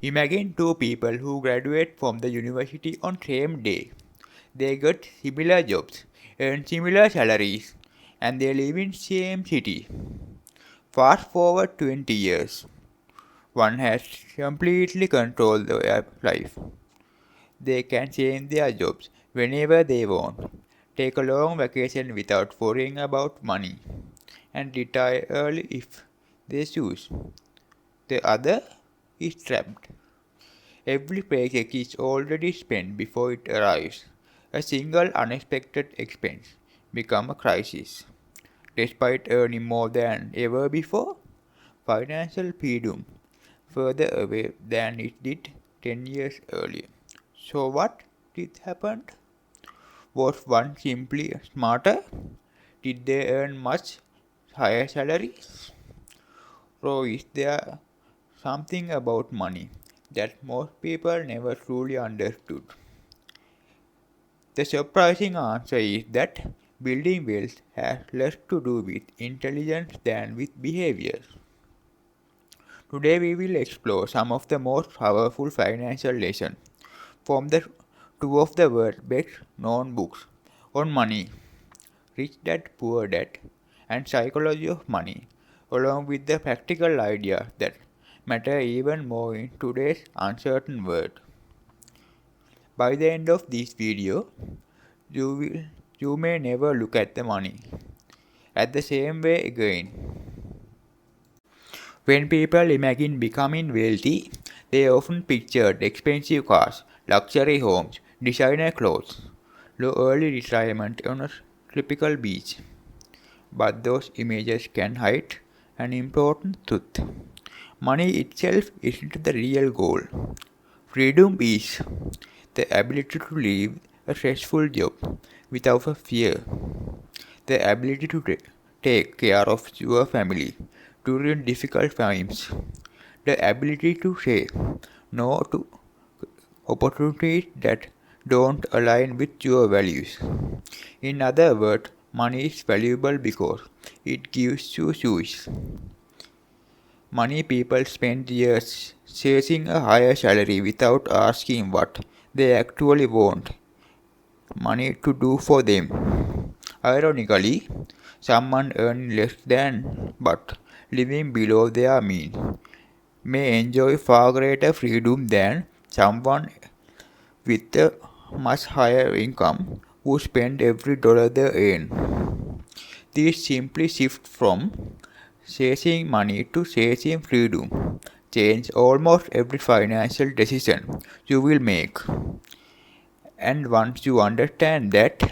Imagine two people who graduate from the university on same day. They get similar jobs, earn similar salaries, and they live in same city. Fast forward 20 years. One has completely controlled their life. They can change their jobs whenever they want, take a long vacation without worrying about money, and retire early if they choose. The other is trapped. Every paycheck is already spent before it arrives. A single unexpected expense becomes a crisis. Despite earning more than ever before, financial freedom further away than it did 10 years earlier. So what did happen? Was one simply smarter? Did they earn much higher salaries? Or is there something about money that most people never truly understood? The surprising answer is that building wealth has less to do with intelligence than with behavior. Today we will explore some of the most powerful financial lessons from the two of the world's best known books on money, Rich Dad Poor Dad, and Psychology of Money, along with the practical ideas that matter even more in today's uncertain world. By the end of this video, you will you may never look at the money at the same way again. When people imagine becoming wealthy, they often pictured expensive cars, luxury homes, designer clothes, low early retirement on a tropical beach. But those images can hide an important truth. Money itself isn't the real goal. Freedom is the ability to live a stressful job without a fear, the ability to take care of your family during difficult times, the ability to say no to opportunities that don't align with your values. In other words, money is valuable because it gives you choice. Many people spend years chasing a higher salary without asking what they actually want money to do for them. Ironically, someone earning less than but living below their means may enjoy far greater freedom than someone with a much higher income who spend every dollar they earn. This simply shift from chasing money to chasing freedom change almost every financial decision you will make. And once you understand that,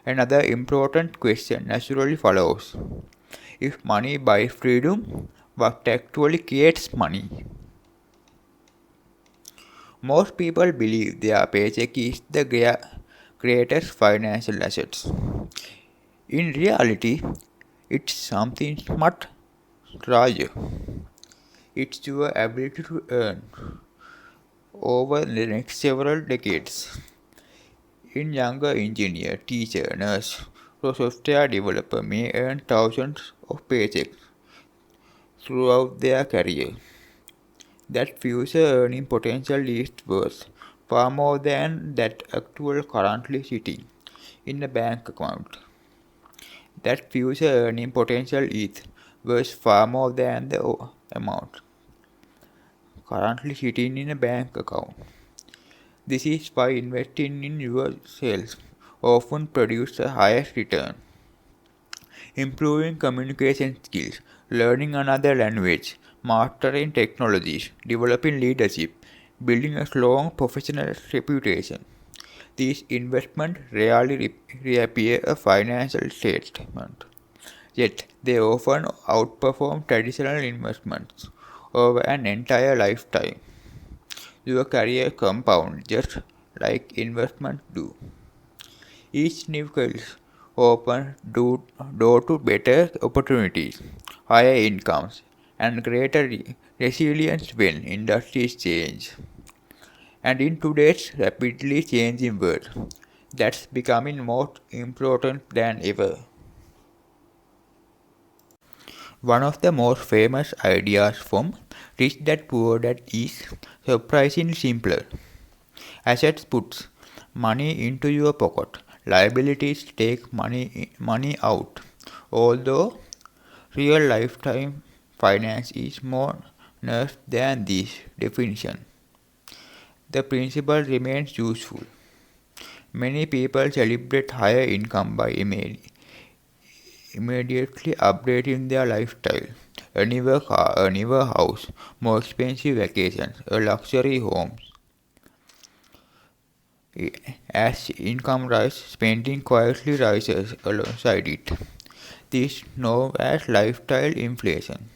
another important question naturally follows. If money buys freedom, what actually creates money? Most people believe their paycheck is the greatest financial assets. In reality, it's something much larger. It's your ability to earn over the next several decades. In younger engineer, teacher, nurse, or software developer may earn thousands of paychecks throughout their career. That future earning potential is worth far more than that actual currently sitting in a bank account. That future earning potential is worth far more than the amount currently sitting in a bank account. This is why investing in yourself often produces the highest return. Improving communication skills, learning another language, mastering technologies, developing leadership, building a strong professional reputation. These investments rarely reappear a financial statement, yet they often outperform traditional investments over an entire lifetime. Your career compounds just like investments do. Each new case opens door to better opportunities, higher incomes, and greater resilience when industries change. And in today's rapidly changing world, that's becoming more important than ever. One of the most famous ideas from Rich Dad Poor Dad is surprisingly simpler. Assets puts money into your pocket. Liabilities take money out. Although real lifetime finance is more nuanced than this definition, the principle remains useful. Many people celebrate higher income by immediately updating their lifestyle. A newer car, a newer house, more expensive vacations, a luxury home. As income rises, spending quietly rises alongside it. This is known as lifestyle inflation.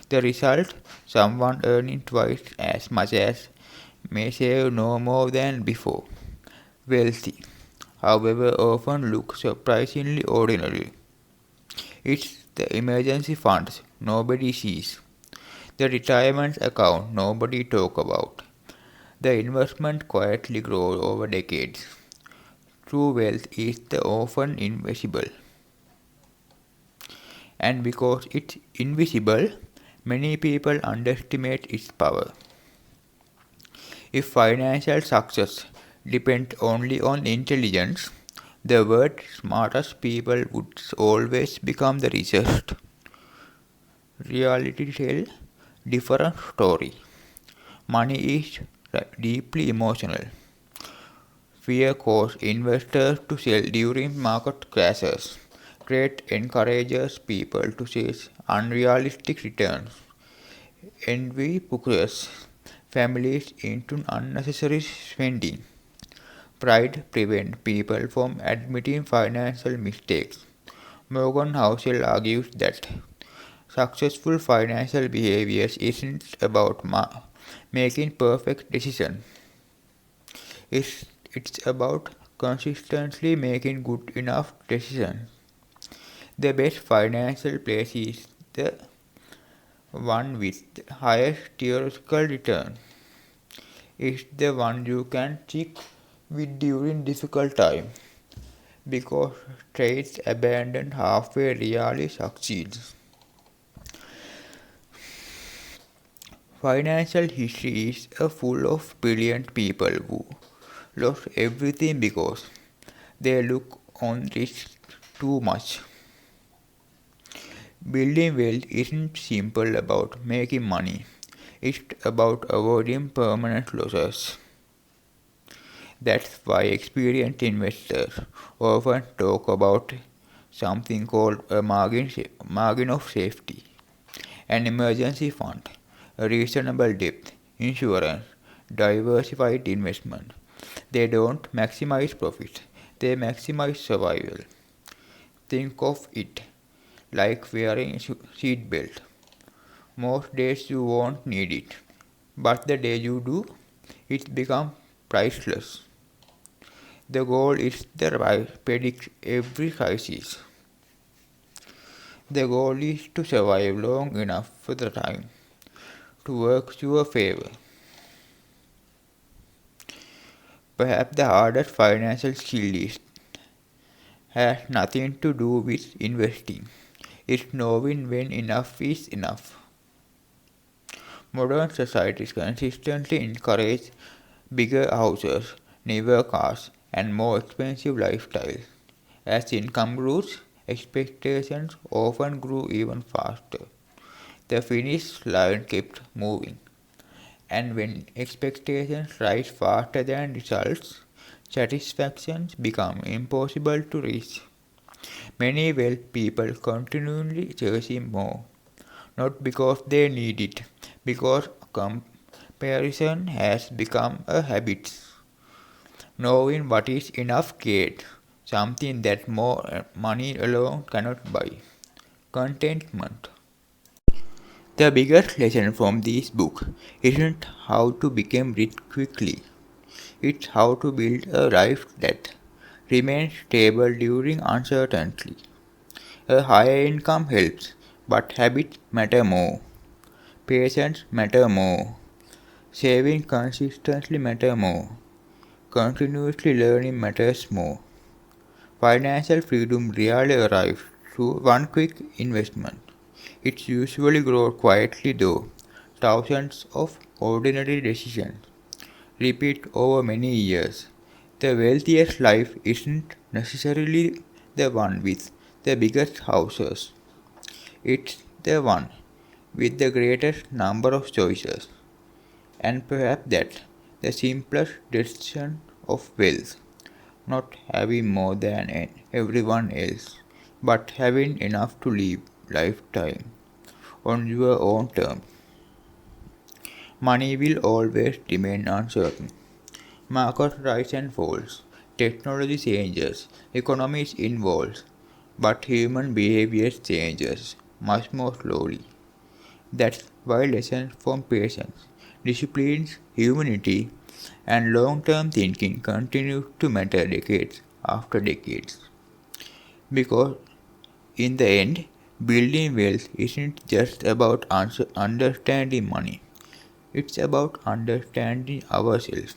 The result, someone earning twice as much as may save no more than before. Wealthy, however, often look surprisingly ordinary. It's the emergency funds nobody sees, the retirement account nobody talk about. The investment quietly grows over decades. True wealth is the often invisible. And because it's invisible, many people underestimate its power. If financial success depends only on intelligence, the world's smartest people would always become the richest. Reality tells different story. Money is deeply emotional. Fear causes investors to sell during market crashes. Trade encourages people to chase unrealistic returns. Envy pushes families into unnecessary spending. Pride prevents people from admitting financial mistakes. Morgan Housel argues that successful financial behavior isn't about making perfect decisions. It's about consistently making good enough decisions. The best financial place is the one with the highest theoretical return. It's the one you can check with during difficult time because trades abandoned halfway rarely succeeds. Financial history is full of brilliant people who lost everything because they look on risk too much. Building wealth isn't simple about making money. It's about avoiding permanent losses. That's why experienced investors often talk about something called a margin of safety, an emergency fund, a reasonable debt, insurance, diversified investment. They don't maximize profit, they maximize survival. Think of it like wearing a seat belt. Most days you won't need it, but the day you do, it becomes priceless. The goal is to predict every crisis. The goal is to survive long enough for the time to work your favor. Perhaps the hardest financial skill has nothing to do with investing. It's knowing when enough is enough. Modern societies consistently encourage bigger houses, newer cars, and more expensive lifestyles. As income grows, expectations often grew even faster. The finish line kept moving, and when expectations rise faster than results, satisfaction becomes impossible to reach. Many wealthy people continually chasing more, not because they need it, because comparison has become a habit. Knowing what is enough creates something that more money alone cannot buy. Contentment. The biggest lesson from this book isn't how to become rich quickly. It's how to build a life that remains stable during uncertainty. A higher income helps, but habits matter more. Patience matter more. Saving consistently matter more. Continuously learning matters more. Financial freedom rarely arrives through one quick investment. It usually grows quietly though. Thousands of ordinary decisions repeat over many years. The wealthiest life isn't necessarily the one with the biggest houses. It's the one with the greatest number of choices. And perhaps that the simplest decision of wealth, not having more than everyone else, but having enough to live lifetime on your own terms. Money will always remain uncertain. Market rise and falls, technology changes, economies evolve, but human behavior changes much more slowly. That's why lessons from patience, discipline, humanity, and long-term thinking continue to matter decades after decades. Because in the end, building wealth isn't just about understanding money. It's about understanding ourselves.